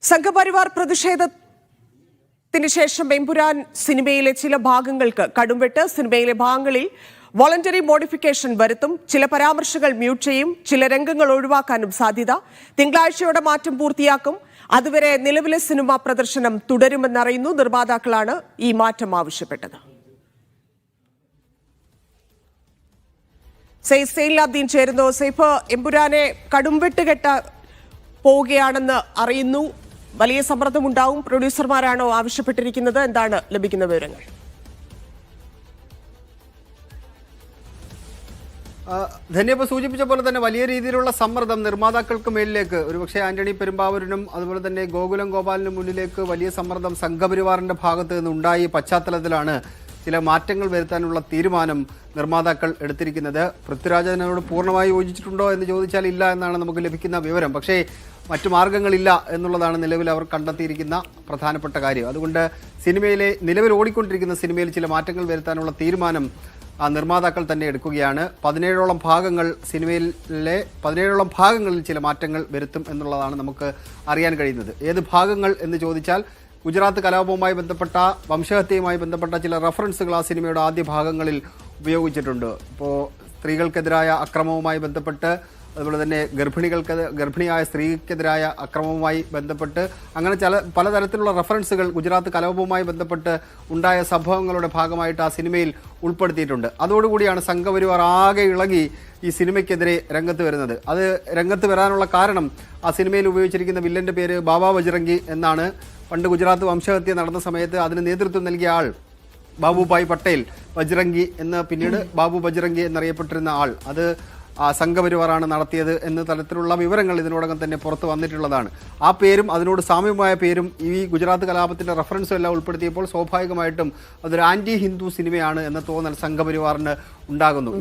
സംഘപരിവാർ പ്രതിഷേധത്തിന് ശേഷം എമ്പുരാൻ സിനിമയിലെ ചില ഭാഗങ്ങൾക്ക് കടുംവെട്ട്. സിനിമയിലെ ഭാഗങ്ങളിൽ വോളണ്ടറി മോഡിഫിക്കേഷൻ വരുത്തും. ചില പരാമർശങ്ങൾ മ്യൂട്ട് ചെയ്യും. ചില രംഗങ്ങൾ ഒഴിവാക്കാനും സാധ്യത. തിങ്കളാഴ്ചയോടെ മാറ്റം പൂർത്തിയാക്കും. അതുവരെ നിലവിലെ സിനിമാ പ്രദർശനം തുടരുമെന്നറിയുന്നു. നിർമ്മാതാക്കളാണ് ഈ മാറ്റം ആവശ്യപ്പെട്ടത്. സൈലാബ്ദീൻ ചേരുന്നു. സൈഫ്, എമ്പുരാനെ കടുംവെട്ട് കെട്ട പോവുകയാണെന്ന് അറിയുന്നു. വലിയ സമ്മർദ്ദമുണ്ടാവും. പ്രൊഡ്യൂസർമാരാണോ ആവശ്യപ്പെട്ടിരിക്കുന്നത്? എന്താണ് ലഭിക്കുന്ന വിവരങ്ങൾ? ധന്യപ്പ സൂചിപ്പിച്ച പോലെ തന്നെ വലിയ രീതിയിലുള്ള സമ്മർദ്ദം നിർമ്മാതാക്കൾക്ക് മേലിലേക്ക് ഒരുപക്ഷെ ആന്റണി പെരുമ്പാവൂരിനും അതുപോലെ തന്നെ ഗോകുലം ഗോപാലിനും മുന്നിലേക്ക് വലിയ സമ്മർദ്ദം സംഘപരിവാറിന്റെ ഭാഗത്ത് നിന്ന് ഉണ്ടായി പശ്ചാത്തലത്തിലാണ് ചില മാറ്റങ്ങൾ വരുത്താനുള്ള തീരുമാനം നിർമ്മാതാക്കൾ എടുത്തിരിക്കുന്നത്. പൃഥ്വിരാജനോട് പൂർണ്ണമായി യോജിച്ചിട്ടുണ്ടോ എന്ന് ചോദിച്ചാൽ ഇല്ല എന്നാണ് നമുക്ക് ലഭിക്കുന്ന വിവരം. പക്ഷേ മറ്റു മാർഗങ്ങളില്ല എന്നുള്ളതാണ് നിലവിൽ അവർ കണ്ടെത്തിയിരിക്കുന്ന പ്രധാനപ്പെട്ട കാര്യം. അതുകൊണ്ട് നിലവിൽ ഓടിക്കൊണ്ടിരിക്കുന്ന സിനിമയിൽ ചില മാറ്റങ്ങൾ വരുത്താനുള്ള തീരുമാനം നിർമ്മാതാക്കൾ തന്നെ എടുക്കുകയാണ്. 17ഓളം ഭാഗങ്ങളിൽ ചില മാറ്റങ്ങൾ വരുത്തും എന്നുള്ളതാണ് നമുക്ക് അറിയാൻ കഴിയുന്നത്. ഏത് ഭാഗങ്ങൾ എന്ന് ചോദിച്ചാൽ ഗുജറാത്ത് കലാപവുമായി ബന്ധപ്പെട്ട വംശഹത്യയുമായി ബന്ധപ്പെട്ട ചില റഫറൻസുകൾ ആ സിനിമയുടെ ആദ്യ ഭാഗങ്ങളിൽ ഉപയോഗിച്ചിട്ടുണ്ട്. ഇപ്പോൾ സ്ത്രീകൾക്കെതിരായ അക്രമവുമായി ബന്ധപ്പെട്ട്, അതുപോലെ തന്നെ ഗർഭിണിയായ സ്ത്രീക്കെതിരായ അക്രമവുമായി ബന്ധപ്പെട്ട് അങ്ങനെ പലതരത്തിലുള്ള റഫറൻസുകൾ ഗുജറാത്ത് കലാപവുമായി ബന്ധപ്പെട്ട് ഉണ്ടായ സംഭവങ്ങളുടെ ഭാഗമായിട്ട് ആ സിനിമയിൽ ഉൾപ്പെടുത്തിയിട്ടുണ്ട്. അതോടുകൂടിയാണ് സംഘപരിവാർ ആകെ ഇളകി ഈ സിനിമയ്ക്കെതിരെ രംഗത്ത് വരുന്നത്. അത് രംഗത്ത് വരാനുള്ള കാരണം ആ സിനിമയിൽ ഉപയോഗിച്ചിരിക്കുന്ന വില്ലന്റെ പേര് ബാബാ ബജ്റംഗി എന്നാണ്. പണ്ട് ഗുജറാത്ത് വംശഹത്യ നടന്ന സമയത്ത് അതിന് നേതൃത്വം നൽകിയ ആൾ ബാബുഭായ് പട്ടേൽ ബജ്റംഗി എന്ന്, പിന്നീട് ബാബു ബജ്റംഗി എന്നറിയപ്പെട്ടിരുന്ന ആൾ, അത് സംഘപരിവാറാണ് നടത്തിയത് എന്ന തരത്തിലുള്ള വിവരങ്ങൾ ഇതിനോടകം തന്നെ പുറത്ത് വന്നിട്ടുള്ളതാണ്. ആ പേരും അതിനോട് സാമ്യമായ പേരും ഈ ഗുജറാത്ത് കലാപത്തിന്റെ റഫറൻസും എല്ലാം ഉൾപ്പെടുത്തിയപ്പോൾ സ്വാഭാവികമായിട്ടും അതൊരു ആന്റി ഹിന്ദു സിനിമയാണ് എന്ന തോന്നൽ സംഘപരിവാറിന് ഉണ്ടാകുന്നു.